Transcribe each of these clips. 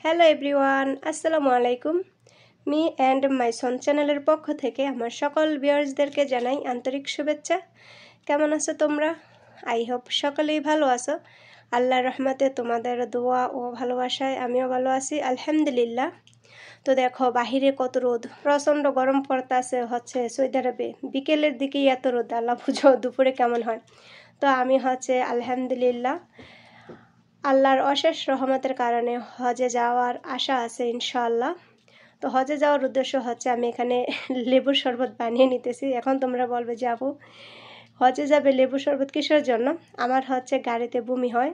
Hello everyone, আসসালামু আলাইকুম। Me and my সন চ্যানেলের পক্ষ থেকে আমার সকল ভিউয়ার্সদেরকে জানাই আন্তরিক শুভেচ্ছা। কেমন আছো তোমরা? আই হোপ সকলেই ভালো আছো। আল্লাহর রহমতে তোমাদের দোয়া ও ভালোবাসায় আমিও ভালো আছি, আলহামদুলিল্লাহ। তো দেখো বাহিরে কত রোদ, প্রচণ্ড গরম পড়তাছে হচ্ছে সৌদি আরবে। বিকেলের দিকেই এত রোদ, আল্লাহ বুঝো দুপুরে কেমন হয়। তো আমি হচ্ছে আলহামদুলিল্লাহ আল্লাহর অশেষ রহমতের কারণে হজে যাওয়ার আশা আছে ইনশাআল্লাহ। তো হজে যাওয়ার উদ্দেশ্য হচ্ছে আমি এখানে লেবুর শরবত বানিয়ে নিতেছি। এখন তোমরা বলবে যে আপু হজে যাবে লেবুর শরবত কিসের জন্য? আমার হচ্ছে গাড়িতে বমি হয়,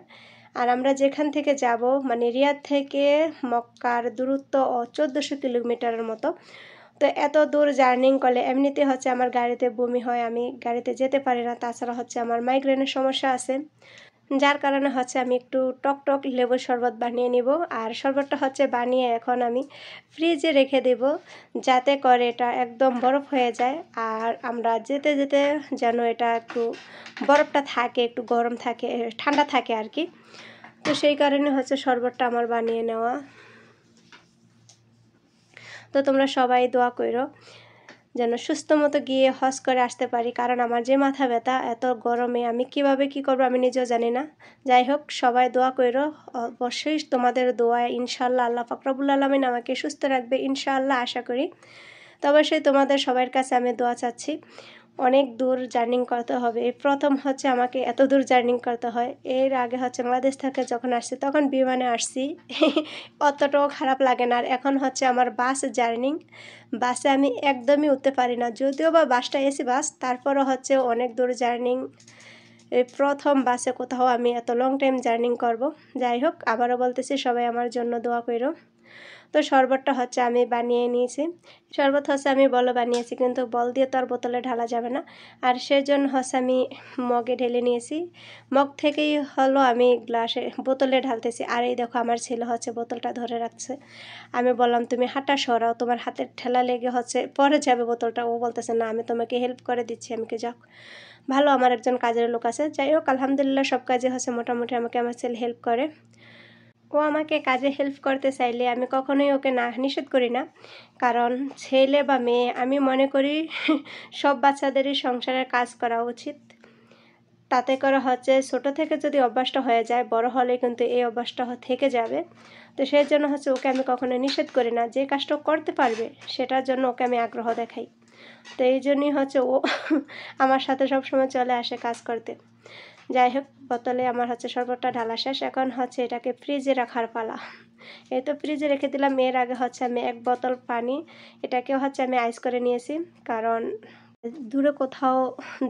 আর আমরা যেখান থেকে যাব মানে রিয়াদ থেকে মক্কার দূরত্ব 1400 কিলোমিটারের মতো। তো এত দূর জার্নিং করলে এমনিতে হচ্ছে আমার গাড়িতে বমি হয়, আমি গাড়িতে যেতে পারি না। তাছাড়া হচ্ছে আমার মাইগ্রেনের সমস্যা আছে, যার কারণে হচ্ছে আমি একটু টক টক লেবুর শরবত বানিয়ে নিব। আর শরবতটা হচ্ছে বানিয়ে এখন আমি ফ্রিজে রেখে দেব, যাতে করে এটা একদম বরফ হয়ে যায়। আর আমরা যেতে যেতে যেন এটা একটু বরফটা থাকে, একটু গরম থাকে, ঠান্ডা থাকে আর কি। তো সেই কারণে হচ্ছে শরবতটা আমার বানিয়ে নেওয়া। তো তোমরা সবাই দোয়া করো যেন সুস্থ মতো গিয়ে হজ করে আসতে পারি, কারণ আমার যে মাথা ব্যথা, এত গরমে আমি কিভাবে কি করবো আমি নিজেও জানি না। যাই হোক, সবাই দোয়া করো, অবশ্যই তোমাদের দোয়ায় ইনশাআল্লাহ আল্লাহ পাক রব্বুল আলামিন আমাকে সুস্থ রাখবে ইনশাআল্লাহ, আশা করি। তো অবশ্যই তোমাদের সবার কাছে আমি দোয়া চাচ্ছি। অনেক দূর জার্নিং করতে হবে, প্রথম হচ্ছে আমাকে এত দূর জার্নিং করতে হয়। এর আগে হচ্ছে বাংলাদেশ থেকে যখন আসছি তখন বিমানে আসছি, অতটাও খারাপ লাগে না। আর এখন হচ্ছে আমার বাস জার্নিং, বাসে আমি একদমই উঠতে পারি না, যদিও বা বাসটা এসি বাস, তারপরও হচ্ছে অনেক দূর জার্নিং। এই প্রথম বাসে কোথাও আমি এত লং টাইম জার্নিং করব। যাই হোক, আবারও বলতেছি সবাই আমার জন্য দোয়া করো। তো শরবতটা হচ্ছে আমি বানিয়ে নিয়েছি। শরবত হচ্ছে আমি বল বানিয়েছি, কিন্তু বল দিয়ে তো আর বোতলে ঢালা যাবে না, আর সেজন্য হচ্ছে আমি মগে ঢেলে নিয়েছি। মগ থেকেই হলো আমি গ্লাসে বোতলে ঢালতেছি। আর এই দেখো আমার ছেলে হচ্ছে বোতলটা ধরে রাখছে। আমি বললাম তুমি হাঁটা সরাও, তোমার হাতের ঠেলা লেগে হচ্ছে পরে যাবে বোতলটা। ও বলতেছে না, আমি তোমাকে হেল্প করে দিচ্ছি। আমি কি যাক, ভালো, আমার একজন কাজের লোক আছে। যাই হোক, আলহামদুলিল্লাহ সব কাজে হচ্ছে মোটামুটি আমাকে আমার ছেলে হেল্প করে। ও আমাকে কাজে হেল্প করতে চাইলে আমি কখনোই ওকে না নিষেধ করি না, কারণ ছেলে বা মেয়ে আমি মনে করি সব বাচ্চাদেরই সংসারের কাজ করা উচিত। তাতে করে হচ্ছে ছোট থেকে যদি অভ্যাসটা হয়ে যায়, বড় হলে কিন্তু এই অভ্যাসটা থেকে যাবে। তো সেই জন্য হচ্ছে ওকে আমি কখনো নিষেধ করি না, যে কাজটা করতে পারবে সেটার জন্য ওকে আমি আগ্রহ দেখাই। তো এই জন্যই হচ্ছে ও আমার সাথে সবসময় চলে আসে কাজ করতে। যাই হোক, বোতলে আমার হচ্ছে শরবতটা ঢালা শেষ, এখন হচ্ছে এটাকে ফ্রিজে রাখার পালা। এই তো ফ্রিজে রেখে দিলাম। এর আগে হচ্ছে আমি 1 বোতল পানি এটাকেও হচ্ছে আমি আইস করে নিয়েছি, কারণ দূরে কোথাও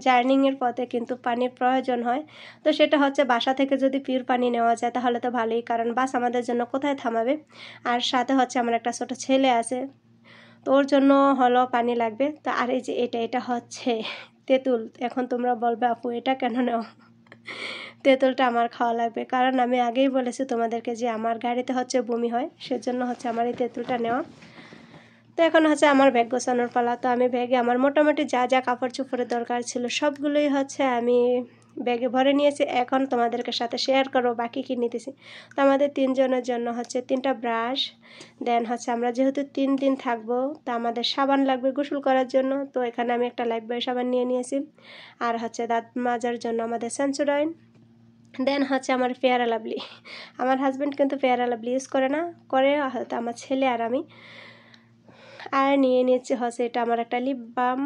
জার্নিংয়ের পথে কিন্তু পানির প্রয়োজন হয়। তো সেটা হচ্ছে বাসা থেকে যদি পিওর পানি নেওয়া যায় তাহলে তো ভালোই, কারণ বাস আমাদের জন্য কোথায় থামাবে। আর সাথে হচ্ছে আমার একটা ছোট ছেলে আছে, তো ওর জন্য হলো পানি লাগবে। তো আর এই যে এটা হচ্ছে তেঁতুল। এখন তোমরা বলবে আপু এটা কেন নাও? তেঁতুলটা আমার খাওয়া লাগবে, কারণ আমি আগেই বলেছি তোমাদেরকে যে আমার গাড়িতে হচ্ছে বমি হয়, সেজন্য হচ্ছে আমার এই তেঁতুলটা নেওয়া। তো এখন হচ্ছে আমার ব্যাগ গোছানোর পালা। তো আমি ব্যাগে আমার মোটামুটি যা যা কাপড় চোপড়ের দরকার ছিল সবগুলোই হচ্ছে আমি ব্যাগে ভরে নিয়েছি। এখন তোমাদেরকে সাথে শেয়ার করবো বাকি কী নিতেছি। তো আমাদের 3 জনের জন্য হচ্ছে 3টা ব্রাশ, দেন হচ্ছে আমরা যেহেতু 3 দিন থাকবো, তো আমাদের সাবান লাগবে গোসল করার জন্য। তো এখানে আমি একটা লাইফবয় সাবান নিয়ে নিয়েছি। আর হচ্ছে দাঁত মাজার জন্য আমাদের সেন্সোডাইন। দেন হচ্ছে আমার ফেয়ার লাভলি। আমার হাজব্যান্ড কিন্তু ফেয়ার লাভলি ইউজ করে না, করে হয়তো আমার ছেলে আর আমি। আর নিয়ে নিয়েছি হচ্ছে এটা আমার একটা লিপ বাম,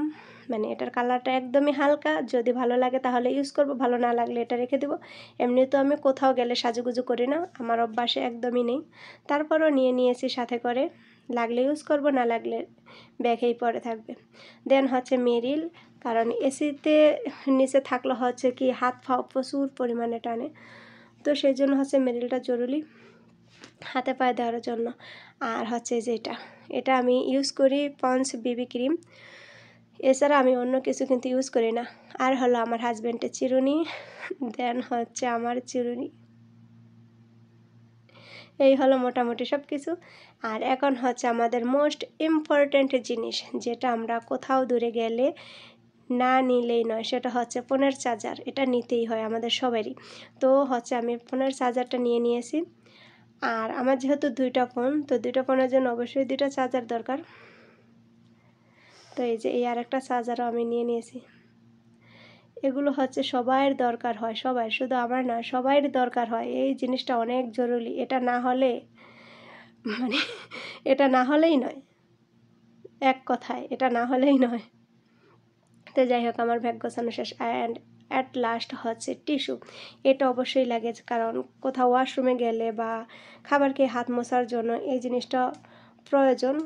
মানে এটার কালারটা একদমই হালকা, যদি ভালো লাগে তাহলে ইউজ করব, ভালো না লাগলে এটা রেখে দেবো। এমনি তো আমি কোথাও গেলে সাজুগুজু করি না, আমার অভ্যাসে একদমই নেই। তারপরও নিয়ে নিয়েছি সাথে করে, লাগলে ইউজ করব, না লাগলে ব্যাগেই পরে থাকবে। দেন হচ্ছে মেরিল, কারণ এসিতে নিচে থাকলে হচ্ছে কি হাত ফাও প্রচুর পরিমাণে টানে, তো সেই জন্য হচ্ছে মেরিলটা জরুরি হাতে পায়ে দেওয়ার জন্য। আর হচ্ছে যে এটা আমি ইউজ করি পন্স বিবি ক্রিম, এছাড়া আমি অন্য কিছু কিন্তু ইউজ করি না। আর হলো আমার হাজব্যান্ডের চিরুনি, দেন হচ্ছে আমার চিরুনি। এই হলো মোটামুটি সব কিছু। আর এখন হচ্ছে আমাদের মোস্ট ইম্পর্ট্যান্ট জিনিস, যেটা আমরা কোথাও দূরে গেলে না নিলেই নয়, সেটা হচ্ছে ফোনের চার্জার। এটা নিতেই হয় আমাদের সবারই। তো হচ্ছে আমি ফোনের চার্জারটা নিয়ে নিয়েছি। আর আমার যেহেতু 2টা ফোন, তো 2টা ফোনের জন্য অবশ্যই 2টা চার্জার দরকার। তো এই যে এই আরেকটা চার্জারও আমি নিয়ে নিয়েছি। এগুলো হচ্ছে সবাইয়ের দরকার হয়, সবাই, শুধু আমার না, সবাইয়ের দরকার হয়। এই জিনিসটা অনেক জরুরি, এটা না হলে মানে এটা না হলেই নয়, এক কথায় এটা না হলেই নয়। তো যাই হোক, আমার ব্যাগ গোছানো শেষ। অ্যান্ড অ্যাট লাস্ট হচ্ছে টিস্যু। এটা অবশ্যই লাগে, কারণ কোথাও ওয়াশরুমে গেলে বা খাবার খেয়ে হাত মোছার জন্য এই জিনিসটা প্রয়োজন।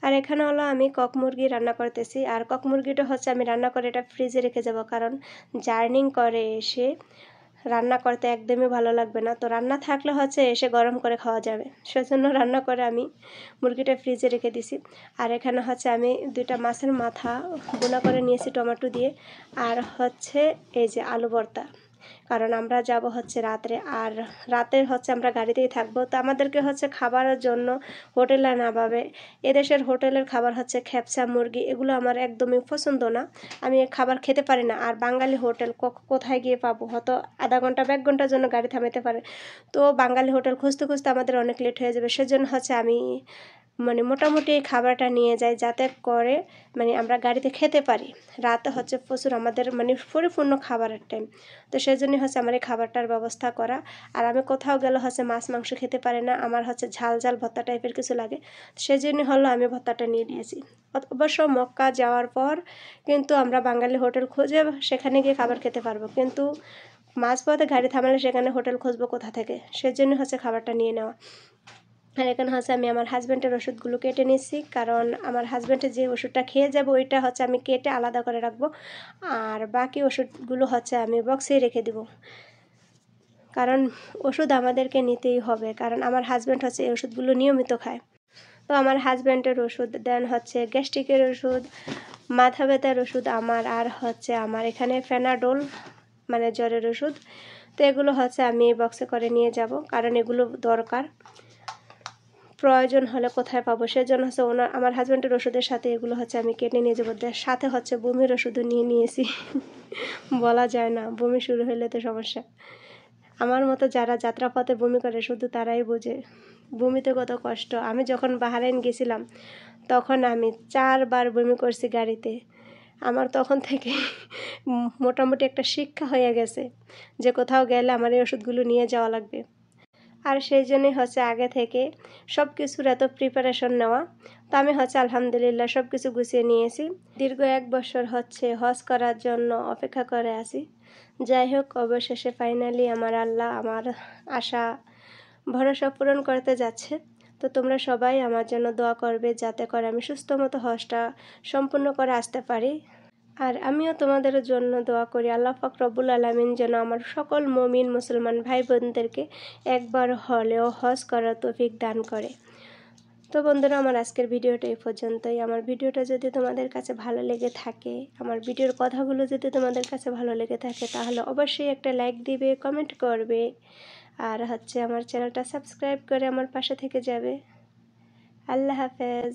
আর এখানে হলো আমি কক মুরগি রান্না করতেছি। আর কক মুরগিটা হচ্ছে আমি রান্না করে এটা ফ্রিজে রেখে যাব, কারণ জার্নিং করে এসে রান্না করতে একদমই ভালো লাগবে না। তো রান্না থাকলে হচ্ছে এসে গরম করে খাওয়া যাবে, সেজন্য রান্না করে আমি মুরগিটা ফ্রিজে রেখে দিছি। আর এখানে হচ্ছে আমি 2টা মাছের মাথা বোনা করে নিয়েছি টমেটো দিয়ে। আর হচ্ছে এই যে আলু ভর্তা, কারণ আমরা যাব হচ্ছে রাত্রে, আর রাতে হচ্ছে আমরা গাড়িতেই থাকবো। তো আমাদেরকে হচ্ছে খাবারের জন্য হোটেলে নামাবে। এদেশের হোটেলের খাবার হচ্ছে খেপসা মুরগি, এগুলো আমার একদমই পছন্দ না, আমি খাবার খেতে পারি না। আর বাঙালি হোটেল কোথায় গিয়ে পাবো? হয়তো আধা ঘন্টা বা 1 ঘন্টার জন্য গাড়ি থামাতে পারে। তো বাঙালি হোটেল খুঁজতে খুঁজতে আমাদের অনেক লেট হয়ে যাবে, সেজন্য হচ্ছে আমি মোটামুটি খাবারটা নিয়ে যাই, যাতে করে আমরা গাড়িতে খেতে পারি। রাতে হচ্ছে প্রচুর আমাদের পরিপূর্ণ খাবারের টাইম। তো সেই জন্যই হচ্ছে আমার এই খাবারটার ব্যবস্থা করা। আর আমি কোথাও গেলে হচ্ছে মাছ মাংস খেতে পারি না, আমার হচ্ছে ঝাল ঝাল ভর্তা টাইপের কিছু লাগে। সেই জন্যই হলো আমি ভর্তাটা নিয়ে নিয়েছি। অবশ্য মক্কা যাওয়ার পর কিন্তু আমরা বাঙালি হোটেল খুঁজে সেখানে গিয়ে খাবার খেতে পারবো, কিন্তু মাঝপথে গাড়ি থামালে সেখানে হোটেল খুঁজবো কোথা থেকে? সেই জন্য হচ্ছে খাবারটা নিয়ে নেওয়া। আর এখানে হচ্ছে আমি আমার হাজব্যান্ডের ওষুধগুলো কেটে নিচ্ছি, কারণ আমার হাজব্যান্ডের যে ওষুধটা খেয়ে যাবো ওইটা হচ্ছে আমি কেটে আলাদা করে রাখবো, আর বাকি ওষুধগুলো হচ্ছে আমি বক্সেই রেখে দেবো। কারণ ওষুধ আমাদেরকে নিতেই হবে, কারণ আমার হাজব্যান্ড হচ্ছে এই ওষুধগুলো নিয়মিত খায়। তো আমার হাজব্যান্ডের ওষুধ, দেন হচ্ছে গ্যাস্ট্রিকের ওষুধ, মাথা ব্যথার ওষুধ আমার, আর হচ্ছে আমার এখানে ফেনাডোল জ্বরের ওষুধ। তো এগুলো হচ্ছে আমি বক্সে করে নিয়ে যাব, কারণ এগুলো দরকার, প্রয়োজন হলে কোথায় পাবো? সেজন্য হচ্ছে আমার হাজব্যান্ডের ওষুধের সাথে এগুলো হচ্ছে আমি কেটে নিয়ে যাবো। সাথে হচ্ছে বমির ওষুধও নিয়ে নিয়েছি বলা যায় না, বমি শুরু হলে তো সমস্যা। আমার মতো যারা যাত্রাপথে বমি করে শুধু তারাই বোঝে বমিতে কত কষ্ট। আমি যখন বাহরাইন গেছিলাম তখন আমি 4 বার বমি করছি গাড়িতে। আমার তখন থেকে মোটামুটি একটা শিক্ষা হয়ে গেছে যে কোথাও গেলে আমার এই ওষুধগুলো নিয়ে যাওয়া লাগবে। আর সেই জন্যই হচ্ছে আগে থেকে সব কিছুর এত প্রিপারেশন নেওয়া। তো আমি হচ্ছে আলহামদুলিল্লাহ সব কিছু গুছিয়ে নিয়েছি। দীর্ঘ 1 বছর হচ্ছে হজ করার জন্য অপেক্ষা করে আছি। যাই হোক, অবশেষে ফাইনালি আমার আল্লাহ আমার আশা ভরসা পূরণ করতে যাচ্ছে। তো তোমরা সবাই আমার জন্য দোয়া করবে, যাতে করে আমি সুস্থ মতো হজটা সম্পূর্ণ করে আসতে পারি। আর আমিও তোমাদের জন্য দোয়া করি, আল্লাহ পাক রব্বুল আলামিন যেন আমার সকল মুমিন মুসলমান ভাই বোনদেরকে একবার হলেও হজ করার তৌফিক দান করে। তো বন্ধুরা, আমার আজকের ভিডিওটা এই পর্যন্তই। আমার ভিডিওটা যদি তোমাদের কাছে ভালো লেগে থাকে, আমার ভিডিওর কথাগুলো যদি তোমাদের কাছে ভালো লেগে থাকে, তাহলে অবশ্যই একটা লাইক দিবে, কমেন্ট করবে, আর হচ্ছে আমার চ্যানেলটা সাবস্ক্রাইব করে আমার পাশে থেকে যাবে। আল্লাহ হাফেজ।